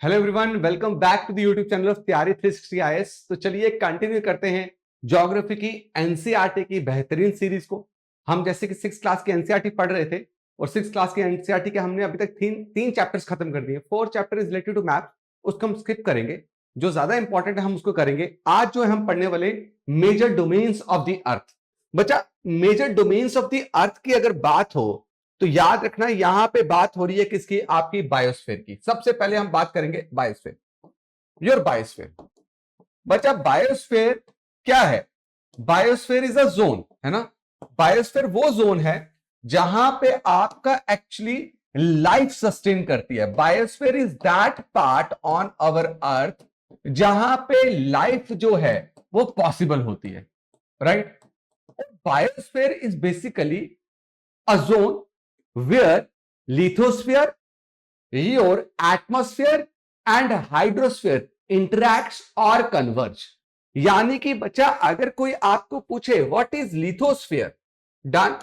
Hello everyone, welcome back to the YouTube channel of Taiyari 360 IAS। तो चलिए continue करते हैं ज्योग्राफी की एनसीईआरटी की बेहतरीन सीरीज को। हम जैसे कि 6 क्लास की एनसीईआरटी पढ़ रहे थे और 6 क्लास की एनसीईआरटी के हमने अभी तक तीन चैप्टर्स खत्म कर दिए। 4 chapter is related to math, उसको हम स्किप करेंगे। जो ज्यादा इंपॉर्टेंट है हम उसको करेंगे। आज जो है हम पढ़ने वाले major domains of the earth. बच्चा, major domains of the earth की अगर बात हो तो याद रखना यहां पे बात हो रही है किसकी? आपकी बायोस्फीयर की। सबसे पहले हम बात करेंगे बायोस्फीयर, योर बायोस्फीयर। बच्चा, बायोस्फीयर क्या है? बायोस्फीयर इज अ जोन, है ना। बायोस्फीयर वो जोन है जहां पे आपका एक्चुअली लाइफ सस्टेन करती है। Biosphere is that part on our earth जहां पे लाइफ जो है वो पॉसिबल होती है, right. Biosphere is basically a zone where lithosphere, your atmosphere and hydrosphere interacts or converge। यानी कि बच्चा, अगर कोई आपको पूछे व्हाट इज लिथोस्फीयर, डन।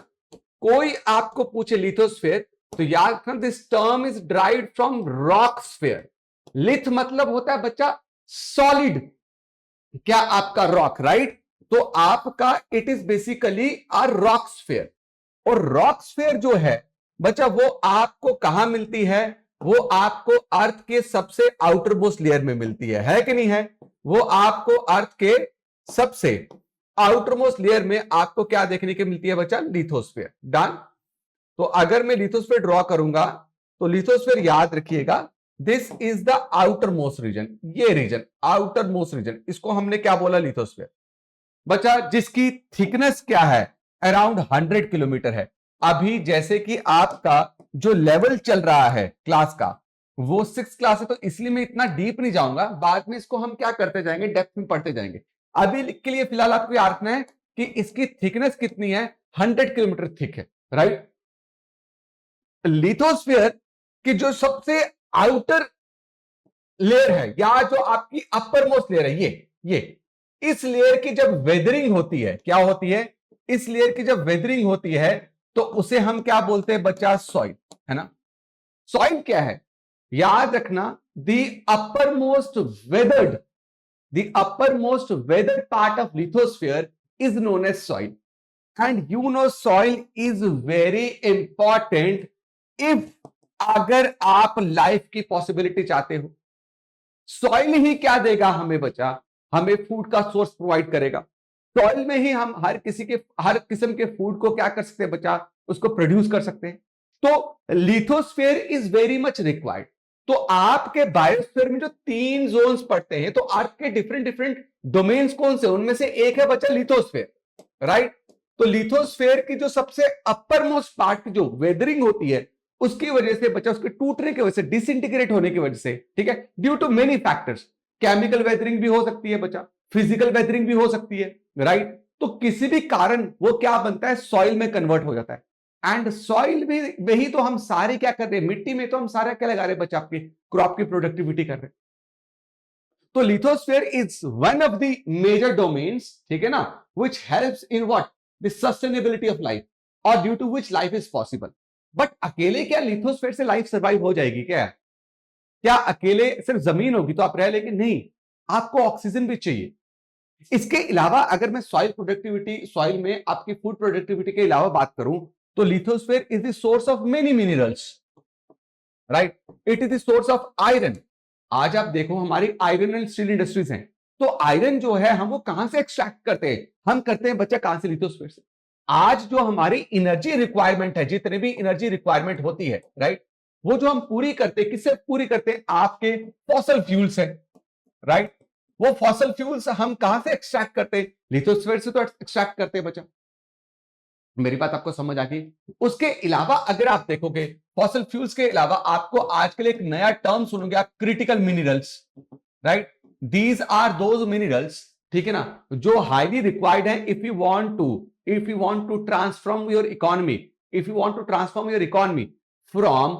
कोई आपको पूछे लिथोस्फीयर तो याद रखना this term is derived from rock sphere. Lith मतलब होता है बच्चा सॉलिड, क्या आपका रॉक, राइट। तो आपका it is basically a rock sphere. और रॉक स्फीयर जो है बच्चा वो आपको कहां मिलती है? वो आपको अर्थ के सबसे आउटर मोस्ट लेयर में मिलती है कि नहीं है? वो आपको अर्थ के सबसे आउटर मोस्ट लेयर में आपको क्या देखने की मिलती है बच्चा? Lithosphere, done. तो अगर मैं लिथोस्फीयर ड्रॉ करूंगा तो लिथोस्फीयर याद रखिएगा this is the outermost region. ये रीजन आउटर मोस्ट रीजन, इसको हमने क्या बोला? लिथोस्फीयर। बच्चा, जिसकी थिकनेस क्या है? अराउंड 100 किलोमीटर है। अभी जैसे कि आपका जो लेवल चल रहा है क्लास का वो 6 क्लास है, तो इसलिए मैं इतना डीप नहीं जाऊंगा। बाद में इसको हम क्या करते जाएंगे? डेप्थ में पढ़ते जाएंगे। अभी के लिए फिलहाल आपको याद रखना है कि इसकी थिकनेस कितनी है? 100 किलोमीटर थिक है, राइट। लिथोस्फीयर की जो सबसे आउटर लेयर है या जो आपकी अपर मोस्ट लेयर है, ये इस लेयर की जब वेदरिंग होती है, क्या होती है? इस लेयर की जब वेदरिंग होती है तो उसे हम क्या बोलते हैं बच्चा? सॉइल, है ना। सॉइल क्या है? याद रखना the uppermost weathered, the uppermost weathered part of lithosphere is known as soil. And you know soil is very important if अगर आप लाइफ की पॉसिबिलिटी चाहते हो। सॉइल ही क्या देगा हमें बच्चा? हमें फूड का सोर्स प्रोवाइड करेगा। सॉइल में ही हम हर किस्म के फूड को क्या कर सकते हैं बच्चा? उसको प्रोड्यूस कर सकते हैं। तो lithosphere is very much required. तो आपके बायोस्फीयर में जो 3 जोन्स पड़ते हैं, तो अर्थ के डिफरेंट डिफरेंट डोमेन्स कौन से? उनमें से एक है बच्चा लिथोस्फीयर, राइट। तो लिथोस्फीयर की जो सबसे अपर मोस्ट पार्ट की जो वेदरिंग होती है उसकी वजह से बच्चा, उसके टूटने की वजह से, डिसइंटीग्रेट होने की वजह से, ठीक है, due to many factors. Chemical weathering भी हो सकती है बच्चा, फिजिकल वेदरिंग भी हो सकती है, राइट। तो किसी भी कारण वो क्या बनता है? सॉइल में कन्वर्ट हो जाता है। एंड सॉइल में ही तो हम सारे क्या कर रहे हैं? मिट्टी में तो हम सारा क्या लगा रहे हैं बच्चा? आपकी क्रॉप की प्रोडक्टिविटी कर रहे हैं। तो lithosphere is one of the major domains, ठीक है ना, which helps in what? The sustainability of life और due to which life is possible. But अकेले क्या लिथोस्फीयर से लाइफ सर्वाइव हो जाएगी क्या? क्या अकेले सिर्फ जमीन होगी तो आप रह लेंगे? नहीं, आपको ऑक्सीजन भी चाहिए। इसके अलावा अगर मैं सॉइल प्रोडक्टिविटी, सॉइल में आपकी फूड प्रोडक्टिविटी के अलावा बात करूं तो lithosphere is the source of many minerals, right. It is the source of iron. आज आप देखो हमारी आयरन एंड स्टील इंडस्ट्रीज हैं, तो आयरन जो है हम वो कहां से एक्सट्रैक्ट करते हैं? हम करते हैं बच्चा कहां से? लिथोस्फीयर से। आज जो हमारी एनर्जी रिक्वायरमेंट है, जितने भी एनर्जी रिक्वायरमेंट होती है, राइट, वो जो हम पूरी करते हैं, किससे पूरी करते हैं? आपके फॉसल फ्यूल से, राइट। वो फॉसल फ्यूल्स हम कहां से एक्सट्रैक्ट करते हैं? लिथोस्फीयर से तो एक्सट्रैक्ट करते हैं बच्चा। मेरी बात आपको समझ आ गई? उसके अलावा अगर आप देखोगे फॉसल फ्यूल्स के अलावा आपको आजकल एक नया टर्म सुनोगे आप, critical minerals, right. These are those minerals, ठीक है ना, जो हाईली रिक्वायर्ड है if you want to transform your economy, if you want to transform your economy from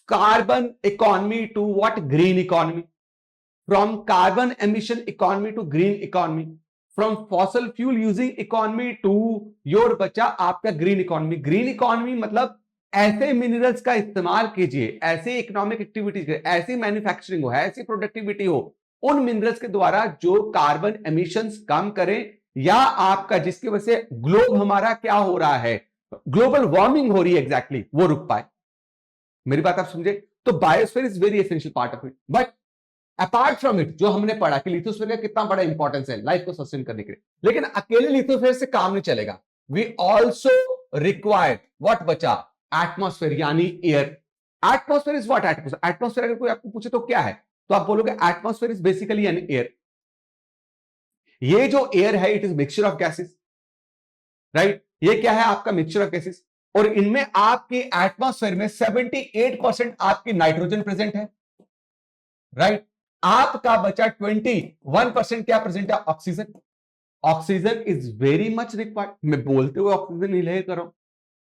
carbon economy to what? Green economy. From carbon emission economy to green economy. From fossil fuel using economy to your बच्चा आपका green economy. Green economy मतलब ऐसे minerals का इस्तेमाल कीजिए, ऐसी economic activities, ऐसी manufacturing हो, ऐसी प्रोडक्टिविटी हो उन मिनरल्स के द्वारा जो कार्बन एमिशंस कम करें, या आपका जिसकी वजह से ग्लोब हमारा क्या हो रहा है, ग्लोबल वार्मिंग हो रही है एग्जैक्टली, वो रुक पाए। मेरी बात आप समझे? तो biosphere is very essential part of it. But apart from it, जो हमने पढ़ा कि लिथोस्फीयर का कितना बड़ा इंपॉर्टेंस है लाइफ को सस्टेन करने के लिए, लेकिन अकेले लिथोस्फीयर से काम नहीं चलेगा। वी ऑल्सो रिक्वायर व्हाट बचा, एटमॉस्फेयर यानी air. Atmosphere is what? Atmosphere अगर कोई आपको पूछे तो क्या है, तो आप बोलोगे atmosphere is basically an air. ये जो एयर है it is mixture of gases, right? ये क्या है आपका? Mixture of gases. और इनमें आपकी एटमॉस्फेयर में 78% आपकी नाइट्रोजन प्रेजेंट है, राइट? आपका बचा 21% क्या प्रेजेंट है? Oxygen. Oxygen is very much required. मैं बोलते हुए ऑक्सीजन नहीं ले कर रहा हूं।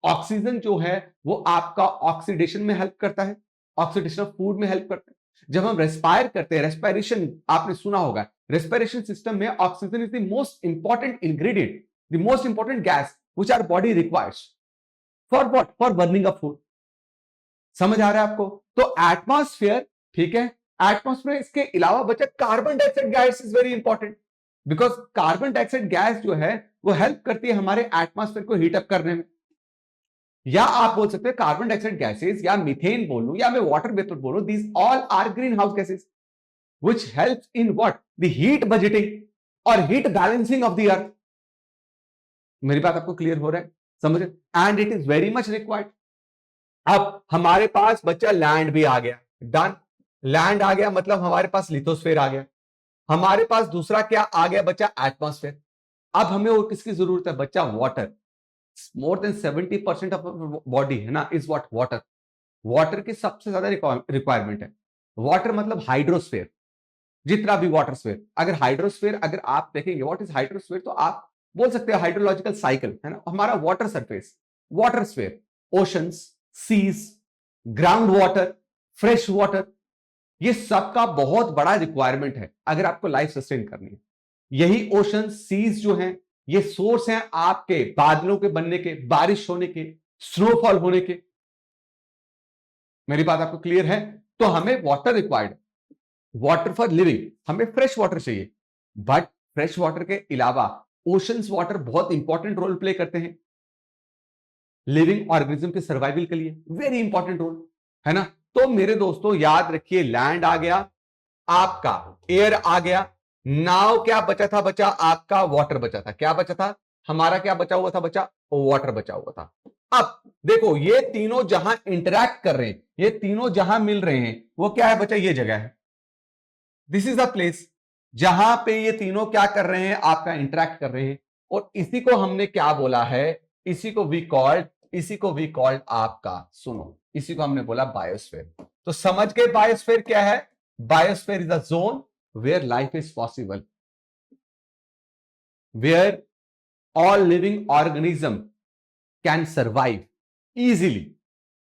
ऑक्सीजन जो है वो आपका ऑक्सीडेशन में हेल्प करता है, ऑक्सीडेशन ऑफ फूड में हेल्प करता है। जब हम रेस्पायर करते हैं, रेस्पिरेशन आपने सुना होगा, रेस्पिरेशन सिस्टम में oxygen is the most important ingredient, the most important gas which our body requires for what? For burning of food. समझ आ रहा है आपको? तो एटमॉस्फेयर, ठीक है, एटमॉस्फेयर, इसके अलावा बचा carbon dioxide gas is very important, because carbon dioxide gas जो है वो हेल्प करती है हमारे एटमॉस्फेयर को हीट अप करने में। या आप बोल सकते हैं कार्बन डाइऑक्साइड गैसेस, या मीथेन बोलूं, या मैं वाटर वेपर बोलूं, these all are greenhouse gases which helps in what? The heat budgeting और heat balancing of the earth. मेरी बात आपको क्लियर हो रहा है? समझ? And it is very much required. अब हमारे पास बच्चा लैंड भी आ गया, डन। लैंड आ गया मतलब हमारे पास लिथोस्फीयर आ गया। हमारे पास दूसरा क्या आ गया बच्चा? एटमॉस्फेयर। अब हमें और किसकी जरूरत है बच्चा? Water. More than 70% of body है ना इज व्हाट? वाटर। वाटर की सबसे ज्यादा रिक्वायरमेंट है। वाटर मतलब हाइड्रोस्फीयर, जितना भी वाटरस्फीयर। अगर हाइड्रोस्फीयर अगर आप देखेंगे व्हाट इज हाइड्रोस्फीयर, तो आप बोल सकते हैं हाइड्रोलॉजिकल साइकिल है ना, हमारा water surface, watersphere, oceans, seas, groundwater, fresh water, ये सबका बहुत बड़ा रिक्वायरमेंट है अगर आपको लाइफ सस्टेन करनी है। यही ओशन, सीज जो हैं ये सोर्स हैं आपके बादलों के बनने के, बारिश होने के, स्नोफॉल होने के। मेरी बात आपको क्लियर है? तो हमें water required, water for living, हमें फ्रेश वाटर चाहिए। बट फ्रेश वाटर के अलावा ओशंस वाटर बहुत इंपॉर्टेंट रोल प्ले करते हैं लिविंग ऑर्गेनिज्म के सर्वाइवल के लिए, वेरी इंपॉर्टेंट रोल है ना। तो मेरे दोस्तों याद रखिए, लैंड आ गया आपका, एयर आ गया, नाउ क्या बचा था बचा? आपका वाटर बचा था। क्या बचा था हमारा? क्या बचा हुआ था बचा? वाटर बचा हुआ था। अब देखो ये तीनों जहां इंटरैक्ट कर रहे हैं, ये तीनों जहां मिल रहे हैं, वो क्या है बचा? ये जगह है, दिस इज द प्लेस जहां पे ये तीनों क्या कर रहे हैं? आपका इंटरैक्ट कर रहे हैं। और इसी को हमने क्या बोला है? इसी को वी कॉल्ड आपका, सुनो, इसी को हमने बोला बायोस्फीयर। तो समझ गए बायोस्फीयर क्या है? Biosphere is a zone where life is possible, where all living organism can survive easily,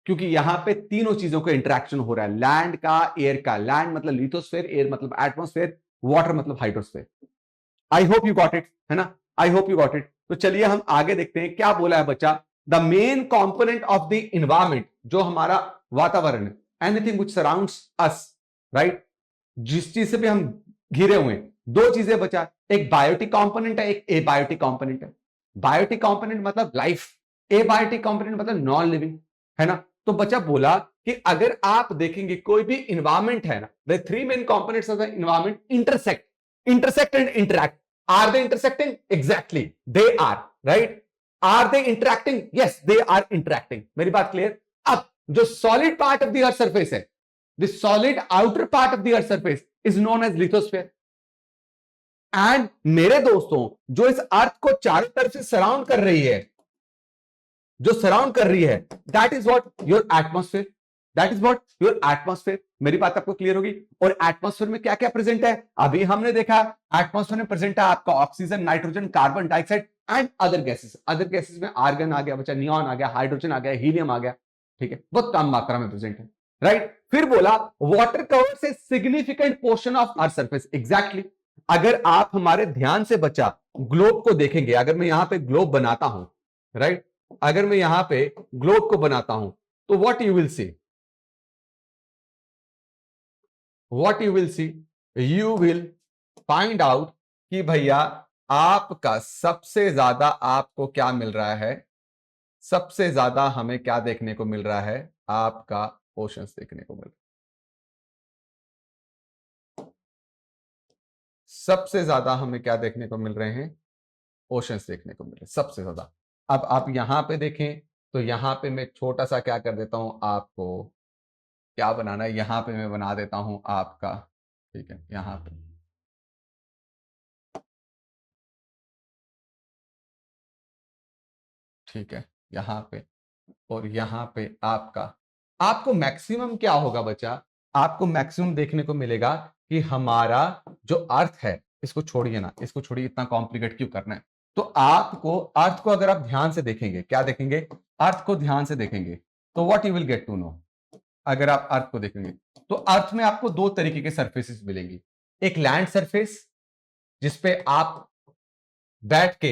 क्योंकि यहां पे तीनों चीजों का इंटरेक्शन हो रहा है, लैंड का, एयर का। लैंड मतलब लिथोस्फीयर, एयर मतलब एटमॉस्फेयर, वाटर मतलब hydrosphere. I hope you got it, है ना? आई होप यू गॉट इट। तो चलिए हम आगे देखते हैं क्या बोला है बच्चा। The main component of the environment, जो हमारा वातावरण है, anything which surrounds us, right, जिस चीज से भी हम घिरे हुए हैं, दो चीजें बचा, एक बायोटिक कंपोनेंट है, एक एबायोटिक कंपोनेंट है। बायोटिक कंपोनेंट मतलब लाइफ, एबायोटिक कंपोनेंट मतलब नॉन लिविंग, है ना। तो बच्चा बोला कि अगर आप देखेंगे कोई भी इन्वायरमेंट है ना, the three main components of the environment intersect and interact. Are they intersecting? Exactly, they are, right. Are they interacting? Yes, they are interacting. मेरी बात क्लियर? अब जो solid part of the earth surface है, the solid outer part of the earth surface is known as lithosphere. And मेरे दोस्तों जो इस अर्थ को चारों तरफ से सराउंड कर रही है, जो सराउंड कर रही है, that is what your atmosphere, that is what your atmosphere। मेरी बात आपको क्लियर होगी? और एटमॉस्फेयर में क्या क्या प्रेजेंट है अभी हमने देखा। एटमॉस्फेयर में प्रेजेंट है आपका oxygen, nitrogen, carbon dioxide and other gases. Other gases में आर्गन आ गया बच्चा, नियॉन आ गया, हाइड्रोजन आ गया, हीलियम आ गया, ठीक है, बहुत कम मात्रा में प्रेजेंट है, राइट। फिर बोला water covers a significant portion of earth surface. Exactly, अगर आप हमारे ध्यान से बच्चा ग्लोब को देखेंगे, अगर मैं यहां पे ग्लोब बनाता हूं, राइट, अगर मैं यहां पे ग्लोब को बनाता हूं, तो what you will C, what you will C, you will find out कि भैया आपका सबसे ज्यादा आपको क्या मिल रहा है, सबसे ज्यादा हमें क्या देखने को मिल रहा है, आपका ओशंस देखने को मिल रहा है, सबसे ज्यादा हमें क्या देखने को मिल रहे हैं, ओशंस देखने को मिल रहे हैं सबसे ज्यादा। अब आप यहां पे देखें तो यहां पे मैं छोटा सा क्या कर देता हूं, आपको क्या बनाना है, यहां पे मैं बना देता हूं आपका, ठीक है, यहां पे ठीक है, यहां पे और यहां पे आपका, आपको मैक्सिमम क्या होगा बच्चा, आपको मैक्सिमम देखने को मिलेगा कि हमारा जो अर्थ है, इसको छोड़िए ना, इसको छोड़िए, इतना कॉम्प्लिकेट क्यों करना है। तो आपको अर्थ को अगर आप ध्यान से देखेंगे, क्या देखेंगे, अर्थ को ध्यान से देखेंगे, तो what you will get to know, अगर आप अर्थ को देखेंगे तो अर्थ में आपको दो तरीके के सरफेसेस मिलेंगी, एक लैंड सरफेस जिसपे आप बैठ के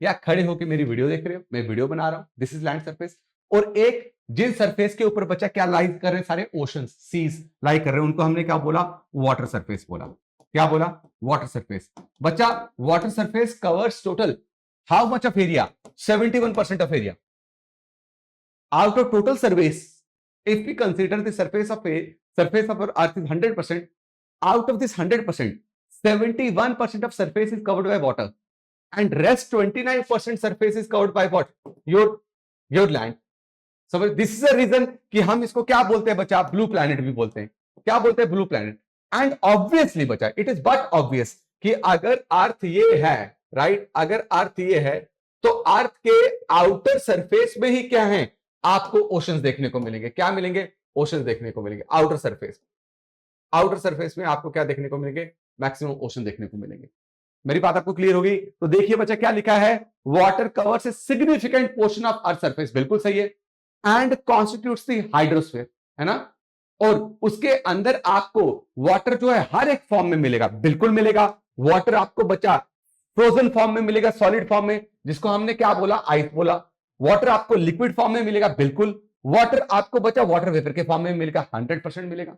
या खड़े होकर मेरी वीडियो देख रहे हो, मैं वीडियो बना रहा हूं, दिस इज लैंड सरफेस, और एक जिन सरफेस के ऊपर बच्चा क्या लाई कर रहे हैं, सारे ओशन सीज लाई कर रहे हैं, उनको हमने क्या बोला, वाटर सरफेस बोला, क्या बोला, वाटर सरफेस। बच्चा water surface covers total how much of area, 71% of area out of total surface. If we consider the surface of our earth is 100%, out of this 100%, 71% of surface is covered by water and rest 29% surface is covered by what, your land. So this is the reason कि हम इसको क्या बोलते हैं बच्चा, blue planet भी बोलते हैं, क्या बोलते हैं, ब्लू प्लैनेट। एंड ऑब्वियसली बच्चा इट इज बट ऑब्वियस कि अगर अर्थ ये है, राइट, अगर अर्थ ये है तो अर्थ के आउटर सरफेस में ही क्या है, आपको ओशंस देखने को मिलेंगे, क्या मिलेंगे, ओशंस देखने को मिलेंगे, आउटर सरफेस, आउटर सरफेस में आपको क्या देखने को मिलेंगे, मैक्सिमम ओशन देखने को मिलेंगे। मेरी बात आपको क्लियर होगी। तो देखिए बच्चा क्या लिखा है, water covers a significant portion of earth surface, बिल्कुल सही है, एंड कॉन्स्टिट्यूट्स द हाइड्रोस्फीयर, है ना, और उसके अंदर आपको वाटर जो है हर एक फॉर्म में मिलेगा, बिल्कुल मिलेगा। वाटर आपको बच्चा फ्रोजन फॉर्म में मिलेगा, सॉलिड फॉर्म में, जिसको हमने क्या बोला, आइस बोला। वाटर आपको लिक्विड फॉर्म में मिलेगा, बिल्कुल। वाटर आपको बच्चा वाटर वेपर के फॉर्म में मिलेगा, 100% मिलेगा।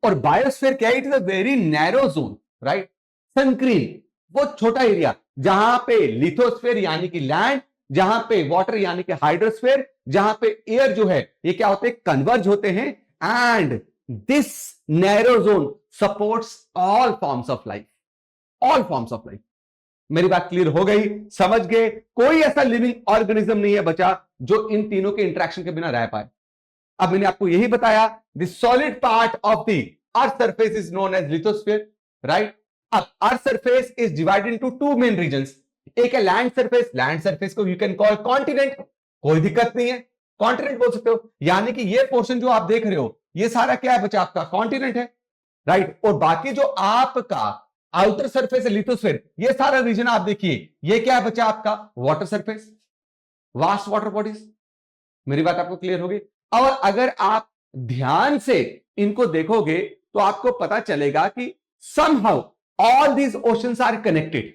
और बायोस्फीयर क्या है, it is a very narrow zone, right, संकीर्ण, वो छोटा एरिया जहां पे लिथोस्फीयर यानी कि लैंड, जहां पे वाटर यानी कि हाइड्रोस्फीयर, जहां पे एयर जो है ये क्या होते हैं, कन्वर्ज होते हैं। And this narrow zone supports all forms of life, all forms of life. मेरी बात क्लियर हो गई, समझ गए। कोई ऐसा लिविंग ऑर्गेनिज्म नहीं है बचा जो इन तीनों के इंटरेक्शन के बिना रह पाए। अब मैंने आपको यही बताया, the solid part of the earth surface is known as lithosphere, right. अब earth surface is divided into two main regions, एक है लैंड सरफेस, लैंड सरफेस को यू कैन कॉल कॉन्टिनेंट, कोई दिक्कत नहीं है, कॉन्टिनेंट बोल सकते हो, यानी कि ये पोर्शन जो आप देख रहे हो ये सारा क्या है बच्चा, आपका कॉन्टिनेंट है, राइट। और बाकी जो आपका आउटर सरफेस है लिथोस्फीयर, ये सारा रीजन आप देखिए, ये क्या है बच्चा, आपका water surface, vast water bodies. मेरी बात आपको क्लियर होगी। और अगर आप ध्यान से इनको देखोगे तो आपको पता चलेगा कि somehow all these oceans are connected,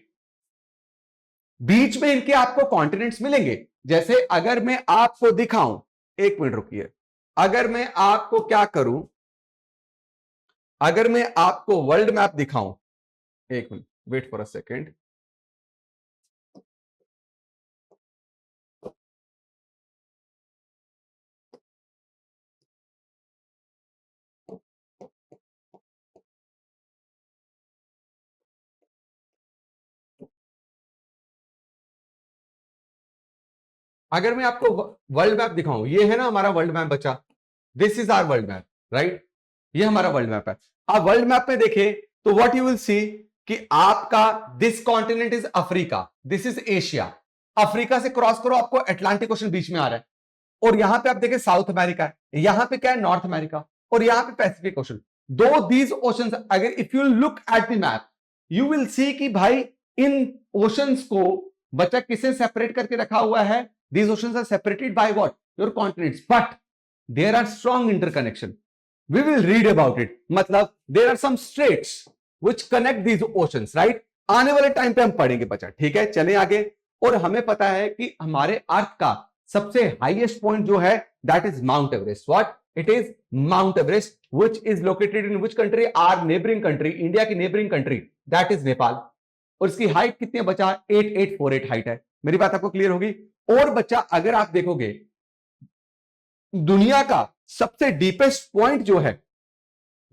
बीच में इनके आपको कॉन्टिनेंट्स मिलेंगे। जैसे अगर मैं आपको दिखाऊं, एक मिनट रुकिए, अगर मैं आपको क्या करूं, अगर मैं आपको वर्ल्ड मैप दिखाऊं, एक minute wait for a second, अगर मैं आपको वर्ल्ड मैप दिखाऊं, ये है ना हमारा वर्ल्ड मैप बच्चा, this is our world map, right, ये हमारा वर्ल्ड मैप है। अब वर्ल्ड मैप में देखें तो व्हाट यू विल सी कि आपका this continent is Africa, this is Asia, Africa से क्रॉस करो आपको अटलांटिक ओशन बीच में आ रहा है, और यहां पे आप देखें साउथ अमेरिका है, यहां पे क्या है, नॉर्थ अमेरिका, और यहां पे पैसिफिक ओशन। दो दीज ओशंस, अगर if you look at the map you will सी कि भाई इन ओशंस को बच्चा किसे सेपरेट करके रखा हुआ है, these oceans are separated by what, your continents, but there are strong interconnection, we will read about it, मतलब there are some straits which connect these oceans, right, आने वाले टाइम पे हम पढ़ेंगे बच्चा, ठीक है। चलें आगे। और हमें पता है कि हमारे अर्थ का सबसे हाईएस्ट पॉइंट जो है that is Mount Everest. What it is? Mount Everest, which is located in which country? Our neighbouring country, India की neighbouring country, that is Nepal. और इसकी हाइट कितनी है बच्चा? 8848 हाइट है. मेरी बात आपको क्लियर होगी? और बच्चा अगर आप देखोगे दुनिया का सबसे डीपेस्ट पॉइंट जो है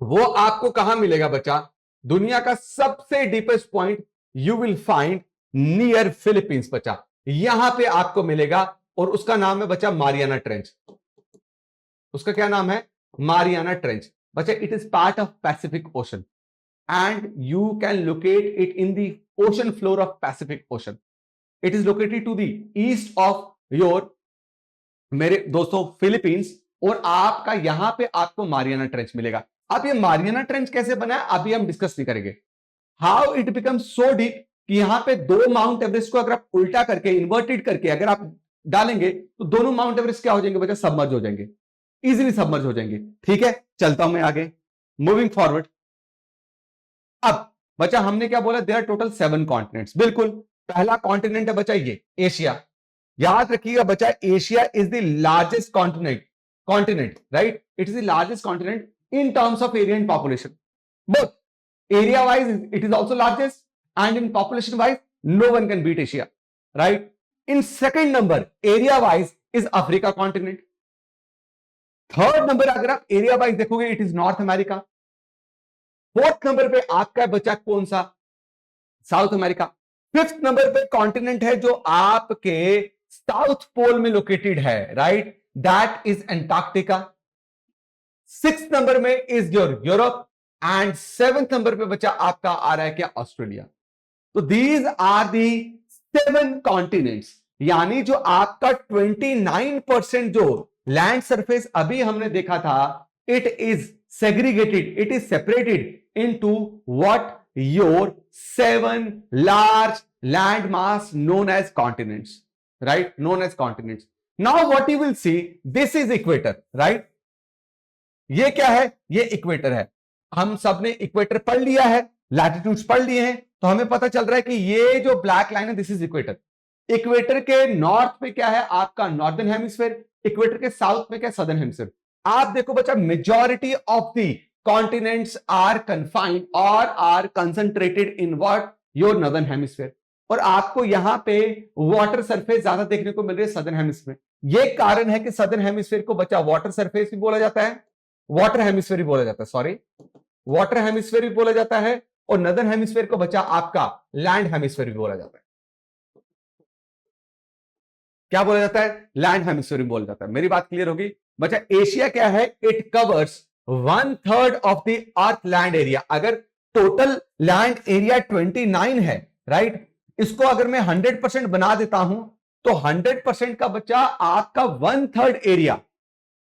वो आपको कहां मिलेगा बच्चा? दुनिया का सबसे deepest point you will find near Philippines बच्चा, यहां पे आपको मिलेगा. और उसका नाम है बच्चा मारियाना ट्रेंच. उसका क्या नाम है? मारियाना ट्रेंच बच्चा. It is part of Pacific Ocean and you can locate it in the ocean floor of Pacific Ocean. It is located to the east of your, मेरे दोस्तों, फिलीपींस. और आपका यहां पे आपको मारियाना ट्रेंच मिलेगा. अब ये मारियाना ट्रेंच कैसे बना है अभी हम डिस्कस नहीं करेंगे. How it become so deep कि यहां पे दो माउंट एवरेस्ट को अगर आप उल्टा करके, इन्वर्टेड करके अगर आप डालेंगे तो दोनों माउंट एवरेस्ट क्या हो जाएंगे बच्चा? सबमर्ज हो जाएंगे, इजीली सबमर्ज हो जाएंगे. ठीक है, चलता हूं मैं आगे, मूविंग फॉरवर्ड. अब बच्चा हमने क्या बोला? There are total 7 continents. बिल्कुल, पहला कॉन्टिनेंट है बच्चा ये एशिया. याद रखिएगा बच्चा, Asia is the largest continent, right? It is the largest continent in terms of area and population. Both area wise it is also largest and in population wise no one can beat Asia, right? In second number area wise is Africa continent. Third number अगर आप area wise देखोगे it is North America. Fourth number पे आपका बच्चा कौन सा? South America. Fifth number पे continent है जो आपके साउथ पोल में लोकेटेड है, right? That is Antarctica. 6th number में is your Europe and 7th number पे बच्चा आपका आ रहा है क्या? ऑस्ट्रेलिया. तो दीज आर दी 7 कॉन्टिनेंट्स. यानी जो आपका 29% जो लैंड सरफेस अभी हमने देखा था, it is segregated, it is separated into what? Your 7 large land mass known as continents, right? Known as continents. Now what you will see, this is equator, right? ये क्या है? ये इक्वेटर है. हम सब ने इक्वेटर पढ़ लिया है, लैटिट्यूड्स पढ़ लिए हैं, तो हमें पता चल रहा है कि ये जो ब्लैक लाइन है दिस इज इक्वेटर. इक्वेटर के नॉर्थ पे क्या है? आपका नॉर्दर्न हेमिस्फीयर. इक्वेटर के साउथ में क्या? Southern hemisphere. आप देखो बच्चा, majority of the continents are confined और are concentrated in what? Your northern hemisphere. और आपको यहां पे वाटर सरफेस ज्यादा देखने को मिल रही है सदर्न हेमिस्फीयर. ये कारण है कि सदर्न हेमिस्फीयर को बच्चा वाटर सरफेस भी बोला जाता है, वाटर हेमिस्फीयर भी बोला जाता है, सॉरी, वाटर हेमिस्फीयर भी बोला जाता है. और नदर्न हेमिस्फीयर को बच्चा आपका लैंड हेमिस्फीयर भी बोला जाता है. क्या बोला जाता है? लैंड हेमिस्फीयर भी बोला जाता है. मेरी बात क्लियर होगी बच्चा? एशिया क्या है? It covers 1/3 of the earth land area. अगर टोटल लैंड एरिया 29 है, राइट? इसको अगर मैं 100% बना देता हूं तो 100% का बच्चा आपका 1/3 एरिया,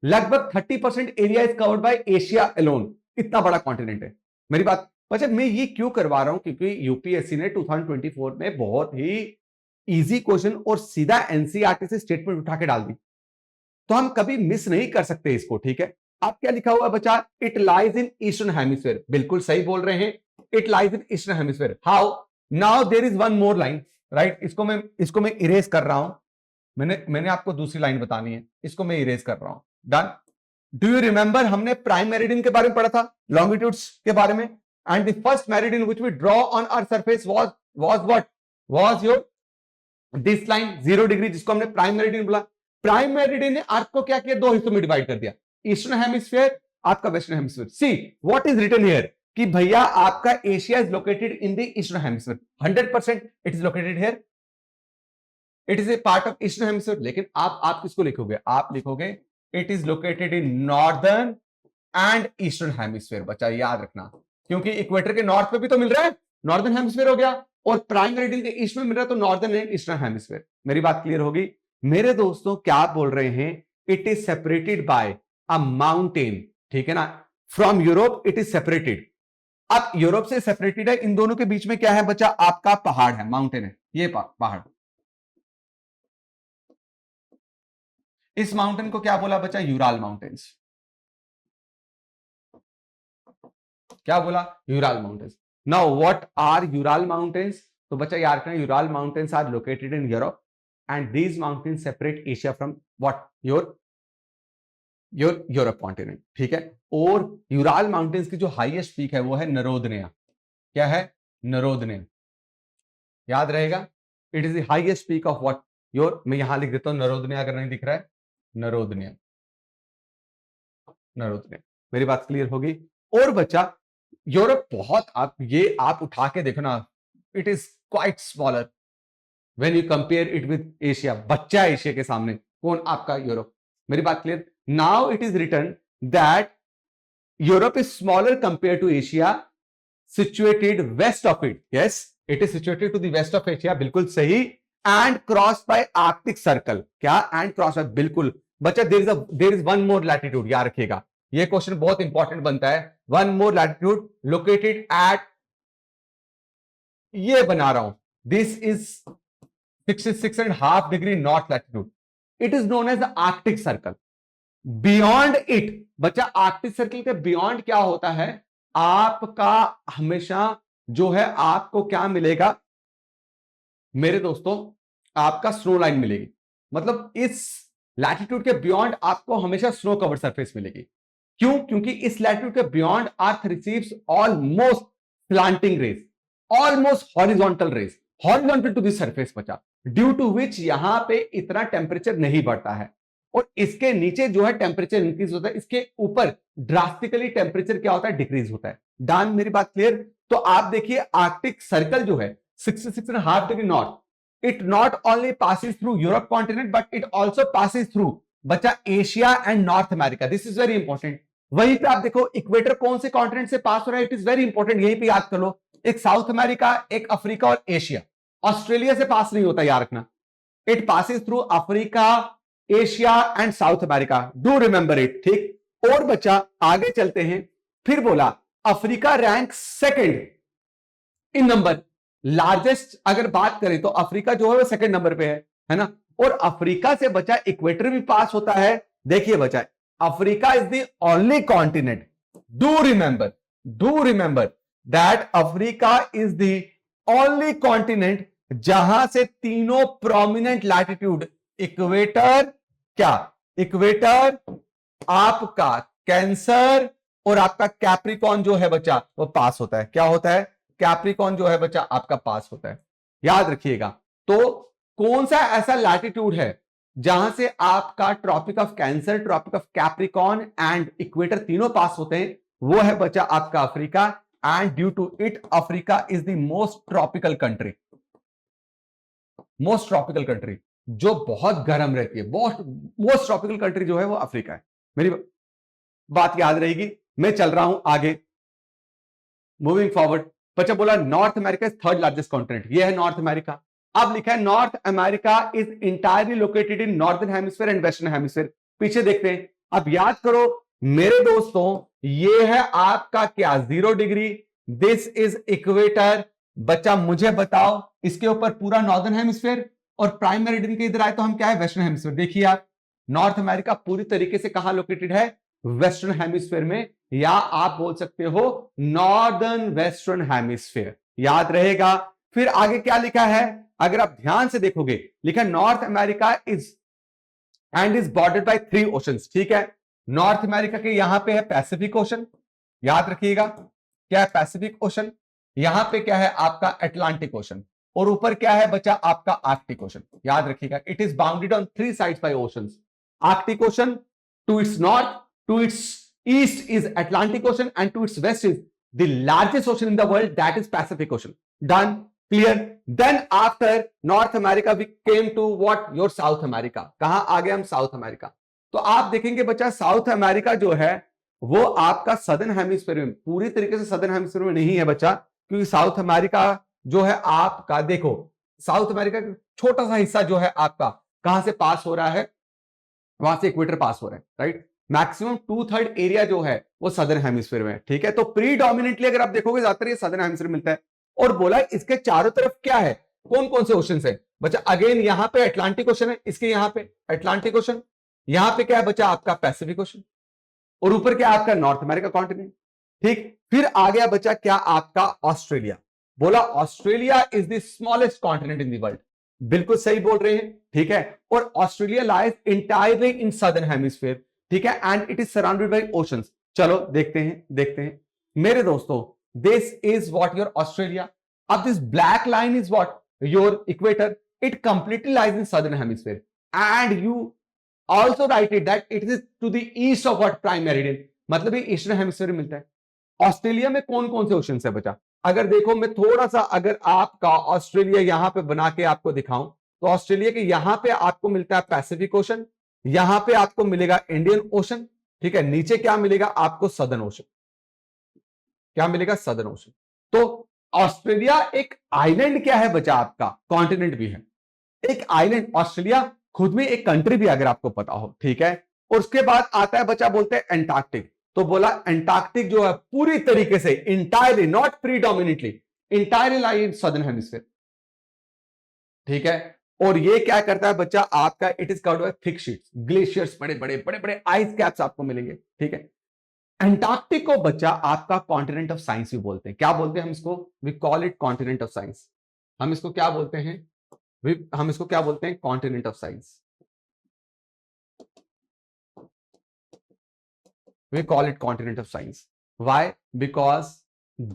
लगभग 30% area is covered by Asia alone. इतना बड़ा कॉन्टिनेंट है. मेरी बात बच्चा, मैं ये क्यों करवा रहा हूं? क्योंकि यूपीएससी ने 2024 में बहुत ही इजी क्वेश्चन और सीधा एनसीईआरटी से स्टेटमेंट उठा के डाल दी, तो हम कभी मिस नहीं कर सकते इसको. ठीक है, अब क्या लिखा हुआ है बच्चा? It lies in eastern hemisphere. बिल्कुल सही बोल रहे हैं, it lies in eastern hemisphere. How? Now there is one more line, right? इसको मैं इरेज कर रहा हूं. मैंने आपको दूसरी लाइन बतानी है, इसको मैं इरेज कर रहा हूं. डन. डू यू रिमेंबर हमने प्राइम मेरिडियन के बारे में पढ़ा था, लॉन्गिट्यूड्स के बारे में. And the first meridian which we draw on our surface was what? Was your this line 0 degree, जिसको हमने प्राइम मेरिडियन बोला. प्राइम मेरिडियन ने अर्थ को क्या किया? 2 हिस्सों में डिवाइड कर दिया, ईस्टर्न हेमिस्फीयर, आपका western hemisphere. See what is written here कि भैया आपका Asia is located in the eastern hemisphere. 100% it is located here, it is a part of eastern hemisphere. लेकिन आप किसको लिखोगे? आप लिखोगे it is located in northern and eastern hemisphere. बच्चा याद रखना, क्योंकि इक्वेटर के नॉर्थ पे भी तो मिल रहा है, नॉर्दर्न हेमिस्फीयर हो गया, और प्राइम मेरिडियन के ईस्ट में मिल रहा है तो नॉर्दर्न एंड ईस्टर्न हेमिस्फीयर. मेरी बात क्लियर होगी मेरे दोस्तों? क्या बोल रहे हैं? It is separated by a mountain. ठीक है ना? From Europe it is separated. अब यूरोप से सेपरेटेड है, इन दोनों के बीच में क्या है बच्चा? आपका पहाड़ है, माउंटेन है. ये पहाड़, इस माउंटेन को क्या बोला बच्चा? Ural Mountains. क्या बोला? Ural Mountains. Now what are Ural Mountains? तो बच्चा याद रखना, Ural Mountains are located in Europe and these mountains separate Asia from what your Europe continent, ठीक है। और यूराल माउंटेन्स की जो हाईएस्ट पीक है वो है नरोदनिया। क्या है? नरोदनिया, याद रहेगा। It is the highest peak of what your, मैं यहां लिख देता हूं नरोदनिया, अगर नहीं दिख रहा है, नरोदनिया, नरोदनिया। मेरी बात क्लियर होगी। और बच्चा यूरोप बहुत, आप उठा के देखो ना, it is quite smaller when you compare it with Asia. बच्चा एशिया के सामने कौन? आपका यूरोप। मेरी बात clear. Now it is written that Europe is smaller compare to Asia, situated west of it. Yes, it is situated to the west of Asia, बिल्कुल सही। And cross by Arctic Circle. क्या? And cross by, बिल्कुल बच्चा। There is one more latitude, याद रखिएगा, ये question बहुत important बनता है। One more latitude located at, ये बना रहा हूं, this is 66.5 degree north latitude. It is known as the Arctic Circle. Beyond it बच्चा, आर्कटिक सर्कल के बियॉन्ड क्या होता है? आपका हमेशा जो है, आपको क्या मिलेगा मेरे दोस्तों? आपका स्नो लाइन मिलेगी। मतलब इस लैटिट्यूड के बियॉन्ड आपको हमेशा स्नो कवर्ड सरफेस मिलेगी। क्यों? क्योंकि इस लैटिट्यूड के beyond earth receives almost slanting rays, almost horizontal rays, horizontal to the surface बचा, ड्यू टू विच यहां पे इतना टेम्परेचर नहीं बढ़ता है। और इसके नीचे जो है टेम्परेचर इंक्रीज होता है, इसके ऊपर ड्रास्टिकली टेम्परेचर क्या होता है? डिक्रीज होता है। डन, मेरी बात क्लियर। तो आप देखिए, आर्कटिक सर्कल जो है 66.5 degree north, it not only passes through Europe continent but it also passes through बच्चा Asia and north America. This is very important. वहीं पे आप देखो इक्वेटर कौन से कॉन्टिनेंट से पास हो रहा है, इट इज वेरी इंपॉर्टेंट, यहीं पे याद कर लो। एक साउथ अमेरिका, एक अफ्रीका और एशिया। ऑस्ट्रेलिया से पास नहीं होता, याद रखना। It passes through Africa, Asia and South America, do remember it, ठीक। और बच्चा आगे चलते हैं। फिर बोला Africa rank second in number, largest अगर बात करें तो अफ्रीका जो है वो सेकंड नंबर पे है ना। और अफ्रीका से बचा इक्वेटर भी पास होता है। देखिए बचा, Africa is the only continent, do remember that Africa is the only continent जहां से तीनों प्रोमिनेंट लैटिट्यूड, इक्वेटर, क्या इक्वेटर, आपका कैंसर और आपका कैप्रिकॉन जो है बच्चा वो पास होता है। क्या होता है? कैप्रिकॉन जो है बच्चा आपका पास होता है, याद रखिएगा। तो कौन सा ऐसा लैटिट्यूड है जहां से आपका Tropic of Cancer, Tropic of Capricorn and equator तीनों पास होते हैं? वो है बच्चा आपका Africa. And due to it Africa is the most tropical country, most tropical country जो बहुत गर्म रहती है। मोस्ट ट्रॉपिकल कंट्री जो है वो अफ्रीका है। मेरी बात याद रहेगी। मैं चल रहा हूं आगे, मूविंग फॉरवर्ड। बच्चा बोला north America is third largest continent, ये है नॉर्थ अमेरिका। अब लिखा है north America is entirely located in northern hemisphere and western hemisphere. पीछे देखते हैं। अब याद करो मेरे दोस्तों, ये है आपका क्या? 0 डिग्री। This is equator. बच्चा मुझे बताओ, इसके ऊपर पूरा नॉर्दर्न हेमिस्फीयर और प्राइम मेरिडियन के इधर आए तो हम क्या है? Western hemisphere. देखिए आप, नॉर्थ अमेरिका पूरी तरीके से कहां लोकेटेड है? वेस्टर्न हेमिस्फीयर में, या आप बोल सकते हो नॉर्दर्न वेस्टर्न हेमिस्फीयर, याद रहेगा। फिर आगे क्या लिखा है? अगर आप ध्यान से देखोगे, लिखा North America is and is bordered by 3 oceans, ठीक है। नॉर्थ अमेरिका के यहां पे है पैसिफिक ओशन, याद रखिएगा। क्या है? Pacific ocean. यहां पे क्या है? आपका अटलांटिक ओशन। और ऊपर क्या है बच्चा? आपका आर्कटिक ओशन, याद रखिएगा। It is bounded on 3 sides by oceans. Arctic Ocean to its north, to its east is Atlantic Ocean, and to its west is the largest ocean in the world, that is Pacific Ocean. Done, clear. Then after North America we came to what? Your South America. कहां आ गए हम? South America. तो आप देखेंगे बच्चा, south America जो है वो आपका सदर्न हेमिस्फीयर में, पूरी तरीके से सदर्न हेमिस्फीयर में नहीं है बच्चा, क्योंकि साउथ अमेरिका जो है आपका, देखो साउथ अमेरिका का छोटा सा हिस्सा जो है आपका कहां से पास हो रहा है? वहां से इक्वेटर पास हो रहा है, राइट। मैक्सिमम 2/3 एरिया जो है वो सदर्न हेमिस्फीयर में, ठीक है। तो प्रीडोमिनेटली अगर आप देखोगे ज्यादातर ये सदर्न हेमिस्फीयर मिलता है। और बोला इसके चारों तरफ क्या है? कौन कौन से ओशन है बच्चा? अगेन यहां पे अटलांटिक ओशन है, इसके यहां पे अटलांटिक ओशन, यहां पे क्या है बच्चा? आपका पैसिफिक ओशन, और ऊपर क्या आपका? नॉर्थ अमेरिका कॉन्टिनेंट, ठीक। फिर आ गया बच्चा क्या? आपका ऑस्ट्रेलिया। बोला Australia is the smallest continent in the world. बिल्कुल सही बोल रहे हैं, ठीक है। और Australia lies entirely in southern hemisphere, ठीक है, and it is surrounded by oceans. चलो देखते हैं मेरे दोस्तों, this is what your Australia. अब this black line is what your equator, it completely lies in southern hemisphere and you also write it that it is to the east of what prime meridian, मतलब ये eastern hemisphere में मिलता है। Australia में कौन कौन से ocean है बचा, अगर देखो मैं थोड़ा सा अगर आपका ऑस्ट्रेलिया यहां पे बना के आपको दिखाऊं, तो ऑस्ट्रेलिया के यहां पे आपको मिलता है पैसिफिक ओशन, यहां पे आपको मिलेगा इंडियन ओशन, ठीक है, नीचे क्या मिलेगा आपको सदर्न ओशन, क्या मिलेगा सदर्न ओशन। तो ऑस्ट्रेलिया एक आइलैंड क्या है बचा आपका, कॉन्टिनेंट भी है, एक आइलैंड। ऑस्ट्रेलिया खुद में एक कंट्री भी अगर आपको पता हो, ठीक है। और उसके बाद आता है बचा बोलते हैं एंटार्क्टिक, तो बोला एंटार्क्टिक जो है पूरी तरीके से entirely not predominantly entirely lie in southern hemisphere, ठीक है। और ये क्या करता है बच्चा आपका, it is covered by thick sheets, glaciers, बड़े बड़े बड़े बड़े आइस कैप्स आपको मिलेंगे, ठीक है। एंटार्क्टिक को बच्चा आपका कॉन्टिनेंट ऑफ साइंस भी बोलते हैं, क्या बोलते हैं हम इसको, we call it continent of science. हम इसको क्या बोलते हैं, हम इसको क्या बोलते हैं, continent of science. We call it continent of science. Why? Because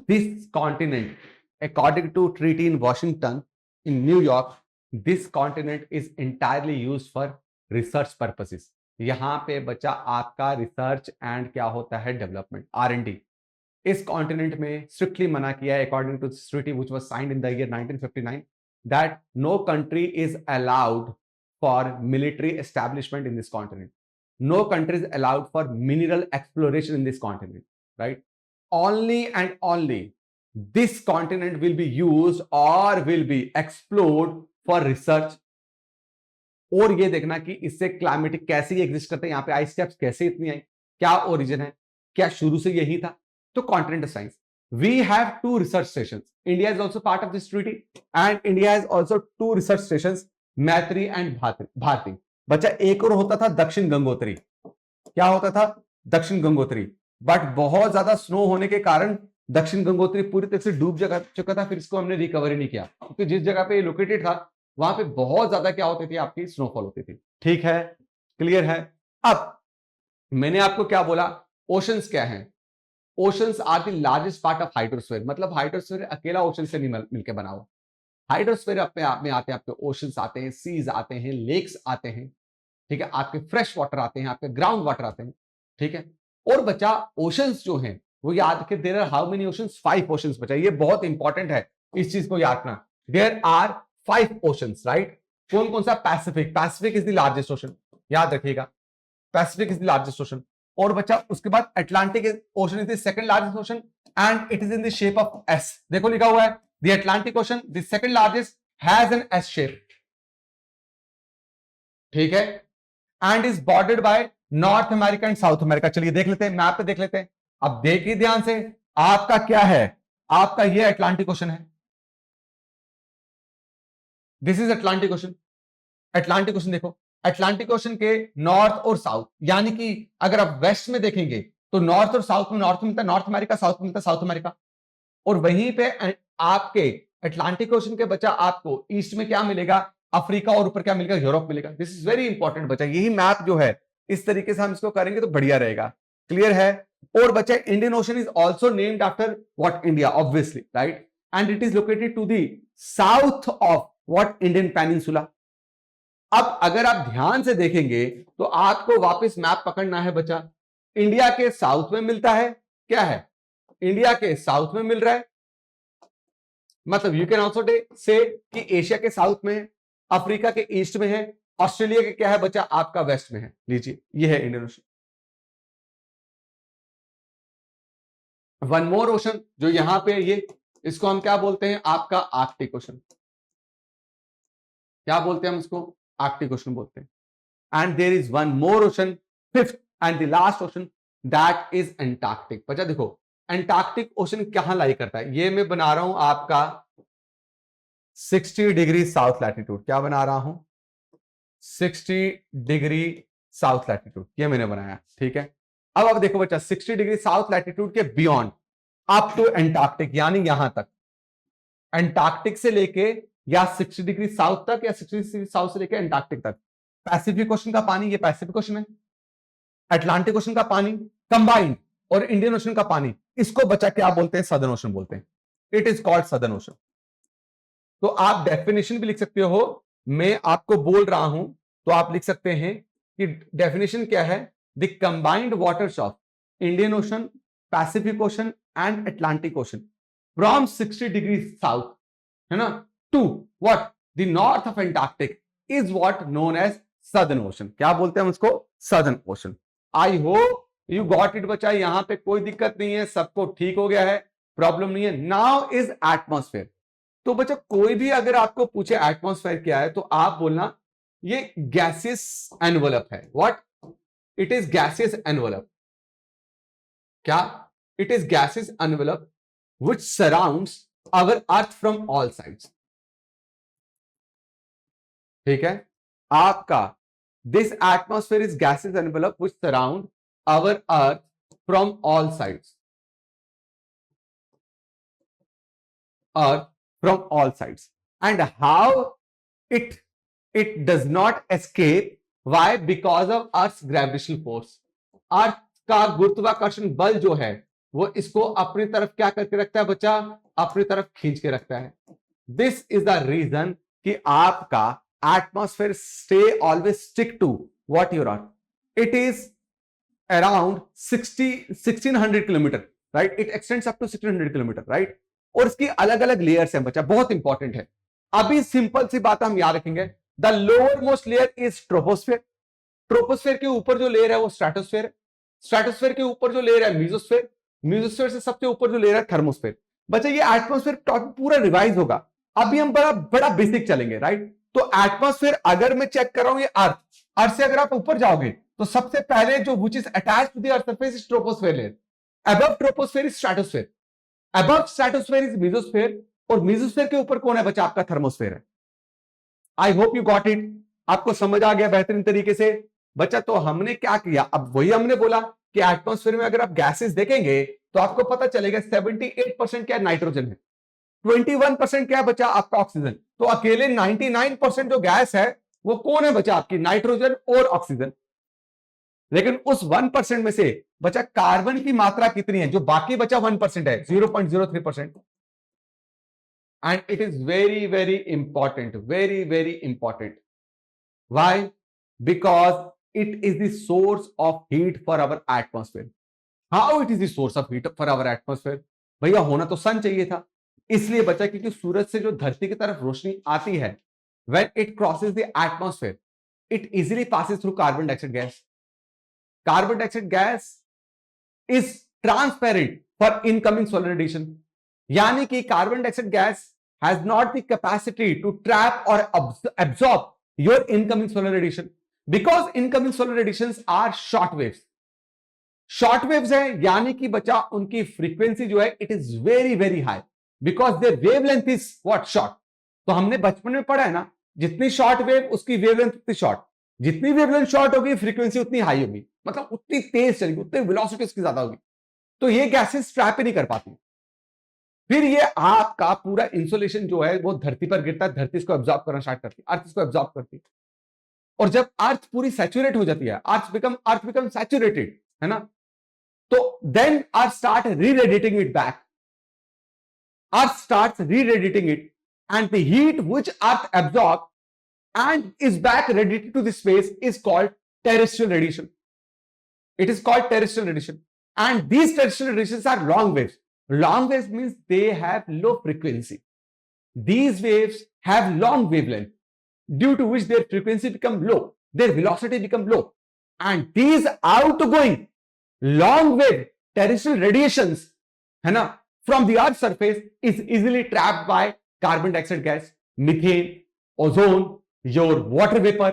this continent, according to treaty in Washington, in New York, this continent is entirely used for research purposes. यहां पे बच्चा आपका रिसर्च एंड क्या होता है, development, R&D। इस continent में strictly मना किया है according to this treaty which was signed in the year 1959 that no country is allowed for military establishment in this continent, no country is allowed for mineral exploration in this continent, right? Only and only this continent will be used or will be explored for research। और ये देखना कि इससे climatic कैसे exist करते हैं, यहाँ पे आइस कैप्स कैसे इतनी आई, क्या ओरिजिन है, क्या शुरू से यही था। तो continent of science, we have 2 research stations, India is also part of this treaty and India has also 2 research stations, Maitri and Bharati. बच्चा एक और होता था दक्षिण गंगोत्री, क्या होता था, दक्षिण गंगोत्री, बट बहुत ज्यादा स्नो होने के कारण दक्षिण गंगोत्री पूरी तरह से डूब चुका था, फिर इसको हमने रिकवरी नहीं किया, क्योंकि जिस जगह पे लोकेटेड था वहां पे बहुत ज्यादा क्या होती थी, आपकी स्नोफॉल होती थी, ठीक है, क्लियर है। अब मैंने आपको क्या बोला, ओशंस क्या है, oceans are the largest part of hydrosphere, मतलब हाइड्रोस्फीयर अकेला ओशन से नहीं मिलकर बना हुआ। हाइड्रोस्फीयर अपने आप में आते हैं आपके ओशंस आते हैं, सीज आते हैं, लेक्स आते हैं, ठीक है, आपके फ्रेश वाटर आते हैं, आपके ग्राउंड वाटर आते हैं, ठीक है। और बच्चा ओशंस जो हैं वो याद रखें, there are how many oceans, 5 oceans बच्चा, ये बहुत इंपॉर्टेंट है, इस चीज को याद रखना, देयर आर 5 ओशंस, राइट। कौन कौन सा, Pacific, Pacific is the largest ocean, याद रखिएगा, Pacific is the largest ocean. और बच्चा उसके बाद Atlantic Ocean is the second largest ocean and it is in the shape of S, देखो लिखा हुआ है the Atlantic Ocean the second largest has an S shape, ठीक है, and is bordered by North America and South America. चलिए देख लेते हैं, मैप पे देख लेते हैं। अब देखिए ध्यान से, आपका क्या है, आपका ये अटलांटिक ओशन है, this is Atlantic ocean. Atlantic ocean देखो, अटलांटिक ओशन के नॉर्थ और साउथ, यानी कि अगर आप वेस्ट में देखेंगे तो नॉर्थ और साउथ में, नॉर्थ में मिलता है नॉर्थ अमेरिका, साउथ में मिलता है साउथ अमेरिका, और वहीं पे आपके अटलांटिक ओशन के बच्चा आपको ईस्ट में क्या मिलेगा, अफ्रीका, और ऊपर क्या मिलेगा, यूरोप मिलेगा। दिस इज वेरी इंपॉर्टेंट बच्चा, यही मैप जो है इस तरीके से हम इसको करेंगे तो बढ़िया रहेगा, क्लियर है। और बच्चा Indian Ocean is also named after what, India, obviously, right, and it is located to the south of what, Indian peninsula. अब अगर आप ध्यान से देखेंगे तो आपको वापस मैप पकड़ना है बच्चा, इंडिया के साउथ में मिलता है, क्या है, इंडिया के साउथ में मिल रहा है, मतलब यू कैन ऑल्सो से कि एशिया के साउथ में है, अफ्रीका के ईस्ट में है, ऑस्ट्रेलिया के क्या है बच्चा, आपका वेस्ट में है। लीजिए ये है Indian ocean. One more ocean जो यहां पे ये, इसको हम क्या बोलते हैं, आपका आर्कटिक ओशन, क्या बोलते हैं हम इसको, आर्कटिक ओशन बोलते हैं। And there is one more ocean, fifth and the last ocean, that is Antarctic. बच्चा देखो एंटार्क्टिक ओशन कहां लाई करता है, ये मैं बना रहा हूं आपका 60 डिग्री साउथ लैटिट्यूड, क्या बना रहा हूं, 60 डिग्री साउथ लैटिट्यूड, ये मैंने बनाया, ठीक है। अब देखो बच्चा 60 डिग्री साउथ लैटिट्यूड के बियॉन्ड अप टू एंटार्क्टिक, यानी यहां तक, एंटार्क्टिक से लेके या 60 डिग्री साउथ तक या 60 डिग्री साउथ से लेकर एंटार्क्टिक तक। पैसिफिक ओशन का पानी, ये पैसिफिक ओशन है, अटलांटिक ओशन का पानी कंबाइंड और इंडियन ओशन का पानी, इसको बचा क्या बोलते हैं? सदर्न ओशन बोलते हैं। It is called southern ocean. तो आप डेफिनेशन भी लिख सकते हो, मैं आपको बोल रहा हूं तो आप लिख सकते हैं कि डेफिनेशन क्या है? The combined waters of Indian Ocean, Pacific Ocean and Atlantic Ocean from 60 degree south, है ना, to what the north of Antarctic is what known as Southern Ocean. क्या बोलते हैं हम उसको? Southern Ocean. I hope you got it बच्चा, यहां पे कोई दिक्कत नहीं है, सबको ठीक हो गया है, प्रॉब्लम नहीं है। Now is atmosphere. तो बच्चा कोई भी अगर आपको पूछे एटमॉस्फेयर क्या है, तो आप बोलना ये गैसियस एनवलप है। What? It is gaseous envelope. क्या? It is gaseous envelope which surrounds our earth from all sides। ठीक है, आपका this atmosphere is gaseous envelope which surround our earth from all sides, earth from all sides, and how it does not escape? Why? Because of earth's gravitational force। अर्थ का गुरुत्वाकर्षण बल जो है वो इसको अपनी तरफ क्या करके रखता है बच्चा? अपनी तरफ खींच के रखता है। दिस इज द रीजन कि आपका atmosphere stay always stick to what your earth. It is around 1600 kilometre, right? It extends up to 1600 kilometre, right? और इसकी अलग अलग लेयर्स हैं बच्चा, बहुत इंपॉर्टेंट है। अभी सिंपल सी बात हम याद रखेंगे, the lower most layer is troposphere. Troposphere के ऊपर जो लेयर है वो स्ट्रेटोस्फेयर है। स्ट्रेटोस्फेयर के ऊपर जो लेयर है मीजोस्फेयर। मीजोस्फेयर से सबसे ऊपर जो लेयर है थर्मोस्फेयर। बच्चा ये एटमॉस्फेयर टॉपिक पूरा रिवाइज होगा, अभी हम बड़ा बड़ा बेसिक चलेंगे, राइट? तो एटमॉस्फेयर अगर मैं चेक कर रहा हूं, ये अर्थ से अगर आप ऊपर जाओगे तो सबसे पहले जो which is attached to the earth surface is troposphere layer. Above troposphere is stratosphere, above stratosphere is mesosphere, और मीजोस्फेयर के ऊपर कौन है बच्चा? आपका थर्मोस्फेयर है। I hope you got it, आपको समझ आ गया बेहतरीन तरीके से बच्चा। तो हमने क्या किया, अब वही हमने बोला कि एटमॉस्फेयर में अगर आप गैसेस देखेंगे तो आपको पता चलेगा 78% क्या नाइट्रोजन है, 21% क्या बचा? आपका ऑक्सीजन। तो अकेले 99% जो गैस है वो कौन है बचा? आपकी नाइट्रोजन और ऑक्सीजन। लेकिन उस 1% में से बचा कार्बन की मात्रा कितनी है? जो बाकी बचा 1% है, 0.03%। And it is very very important, very very important. Why? Because it is the source of heat for our atmosphere। How it is the source of heat for our atmosphere? भैया होना तो सन चाहिए था, इसलिए बचा क्योंकि सूरज से जो धरती की तरफ रोशनी आती है, when it crosses the atmosphere, it easily passes through carbon dioxide gas। Carbon dioxide gas is transparent for incoming solar radiation। यानी कि carbon dioxide gas has not the capacity to trap or absorb your incoming solar radiation। Because incoming solar radiations are short waves। Short waves है यानी कि बच्चा उनकी frequency जो है it is very very high, because their wavelength is what? Short. तो हमने बचपन में पढ़ा है ना, जितनी शॉर्ट वेव उसकी वेवलेंथ उतनी शॉर्ट, जितनी वेवलेंथ शॉर्ट होगी फ्रीक्वेंसी उतनी हाई होगी, मतलब उतनी तेज चलेगी, उतनी वेलोसिटी उसकी ज्यादा होगी। तो ये गैसेस ट्रैप ही नहीं कर पाती। फिर ये आपका पूरा इंसुलेशन जो है वो धरती पर गिरता है, धरती इसको एब्जॉर्ब करना स्टार्ट करती है, अर्थ इसको एब्जॉर्ब करती है। और जब अर्थ पूरी सैचुरेट हो जाती है, अर्थ बिकम सैचुरेटेड, है ना, तो then earth start re-radiating it back. Earth starts re-radiating it and the heat which earth absorb and is back radiated to the space is called terrestrial radiation. It is called terrestrial radiation, and these terrestrial radiations are long waves। Long waves means they have low frequency। These waves have long wavelength, due to which their frequency become low, their velocity become low, and these outgoing long wave terrestrial radiations, है ना, from the earth surface is easily trapped by carbon dioxide gas, methane, ozone, your water vapor,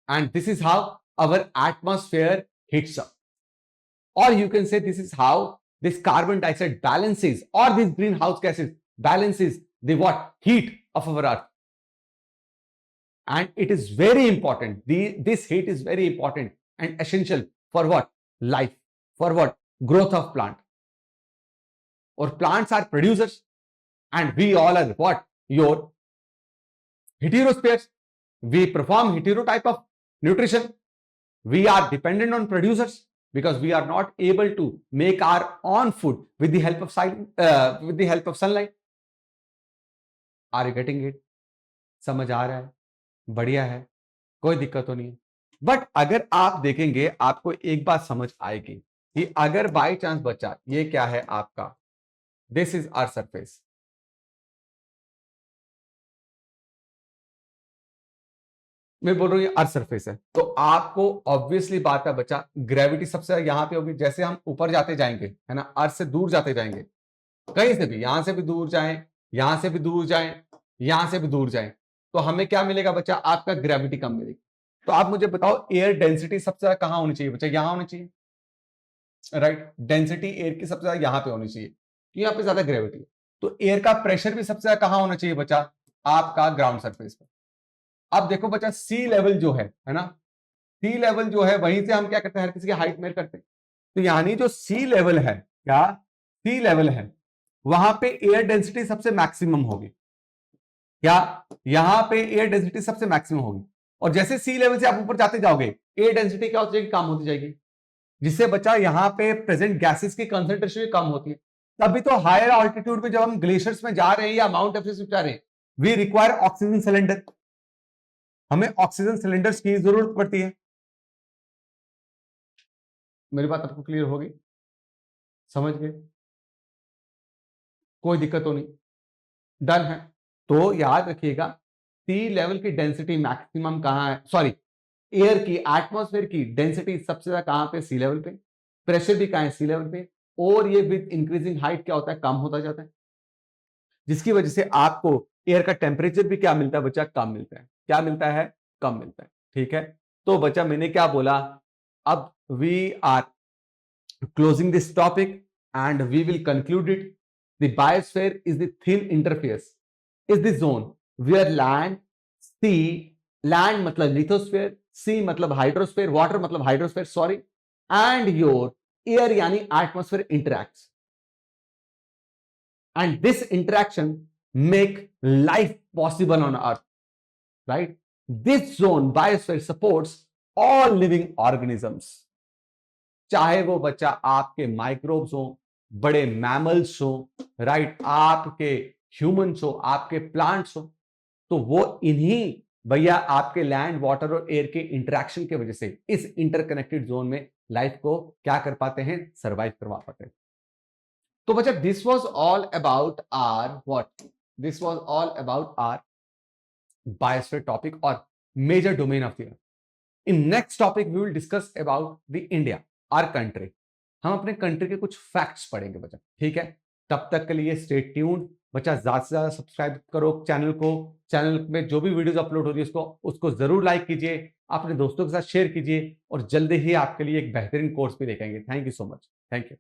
and this is how our atmosphere heats up। Or you can say this is how this carbon dioxide balances, or these greenhouse gases balances the what? Heat of our earth। And it is very important, this heat is very important and essential for what? Life, for what? Growth of plant। Or plants are producers and we all are what? Your heterospheres. We perform hetero type of nutrition. We are dependent on producers because we are not able to make our own food with the help of sunlight. Are you getting it? समझ आ रहा है? बढ़िया है, कोई दिक्कत तो नहीं है। बट अगर आप देखेंगे आपको एक बात समझ आएगी कि अगर बाय चांस बच्चा, ये क्या है आपका, दिस इज अर्थ सरफेस, मैं बोल रहा हूं ये अर्थ सरफेस है, तो आपको ऑब्वियसली बात है बच्चा, ग्रेविटी सबसे ज्यादा यहां पे होगी। जैसे हम ऊपर जाते जाएंगे, है ना, अर्थ से दूर जाते जाएंगे, कहीं से भी, यहां से भी दूर जाएं, यहां से भी दूर जाएं, यहां से भी दूर जाएं, तो हमें क्या मिलेगा बच्चा, आपका ग्रेविटी कम मिलेगी। तो आप मुझे बताओ एयर डेंसिटी सबसे ज्यादा कहां होनी चाहिए बच्चा, यहां होनी चाहिए, राइट। डेंसिटी एयर की सबसे ज्यादा यहां पे होनी चाहिए, तो यहां पे ज्यादा ग्रेविटी है। तो एयर का प्रेशर भी सबसे ज्यादा कहां होना चाहिए बच्चा, आपका ग्राउंड सरफेस पर। अब देखो बच्चा, सी लेवल जो है ना, सी लेवल जो है वहीं से हम क्या करते हैं, हर किसी की हाइट मेजर करते हैं। तो यानी जो सी लेवल है, क्या सी लेवल है, वहां पे एयर डेंसिटी सबसे मैक्सिमम होगी, क्या यहां पे एयर डेंसिटी सबसे मैक्सिमम होगी। और जैसे सी लेवल से आप ऊपर जाते जाओगे, एयर डेंसिटी क्या होती जाएगी, कम होती जाएगी, जिससे बच्चा यहां पे प्रेजेंट गैसेस की कंसंट्रेशन भी कम होती है। तभी तो हायर ऑल्टीट्यूड पे जब हम ग्लेशियर्स में जा रहे हैं या माउंट एवरेस्ट में जा रहे हैं, वी रिक्वायर ऑक्सीजन सिलेंडर, हमें ऑक्सीजन सिलेंडर्स की जरूरत पड़ती है। मेरी बात आपको क्लियर होगी, समझ गए, कोई दिक्कत तो नहीं, डन है। तो याद रखिएगा, सी लेवल की डेंसिटी मैक्सिमम कहां है, सॉरी, एयर की, एटमॉस्फेयर की डेंसिटी सबसे ज्यादा कहां पे, सी लेवल पे, प्रेशर भी कहां है, सी लेवल पे, और ये विद इंक्रीजिंग हाइट क्या होता है, कम होता जाता है, जिसकी वजह से आपको एयर का टेम्परेचर भी क्या मिलता है बच्चा, कम मिलता है, क्या मिलता है, कम मिलता है, ठीक है। तो बच्चा मैंने क्या बोला, अब we are closing this topic and we will conclude it. The biosphere is the thin interface, is the zone where land, sea, land मतलब lithosphere, sea मतलब hydrosphere, water मतलब hydrosphere, sorry, and your air यानी atmosphere interacts. And this interaction make life possible on Earth, right? This zone, biosphere, supports all living organisms. चाहे वो बच्चा आपके microbes हो, बड़े मैमल्स हो, राइट, आपके ह्यूमंस हो, आपके प्लांट्स हो, तो वो इन्हीं भैया आपके लैंड, वाटर और एयर के इंटरेक्शन की वजह से इस इंटरकनेक्टेड जोन में लाइफ को क्या कर पाते हैं, सरवाइव करवा पाते हैं। तो बच्चा this was all about our what, this was all about our biosphere topic और major domain of the earth. In next topic we will discuss about the India, our country. हम अपने कंट्री के कुछ फैक्ट्स पढ़ेंगे बच्चा, ठीक है। तब तक के लिए स्टे ट्यून्ड बच्चा, ज्यादा से ज्यादा सब्सक्राइब करो चैनल को, चैनल में जो भी वीडियोस अपलोड हो रही है उसको जरूर लाइक कीजिए, अपने दोस्तों के साथ शेयर कीजिए, और जल्दी ही आपके लिए एक बेहतरीन कोर्स भी देखेंगे। Thank you so much, thank you.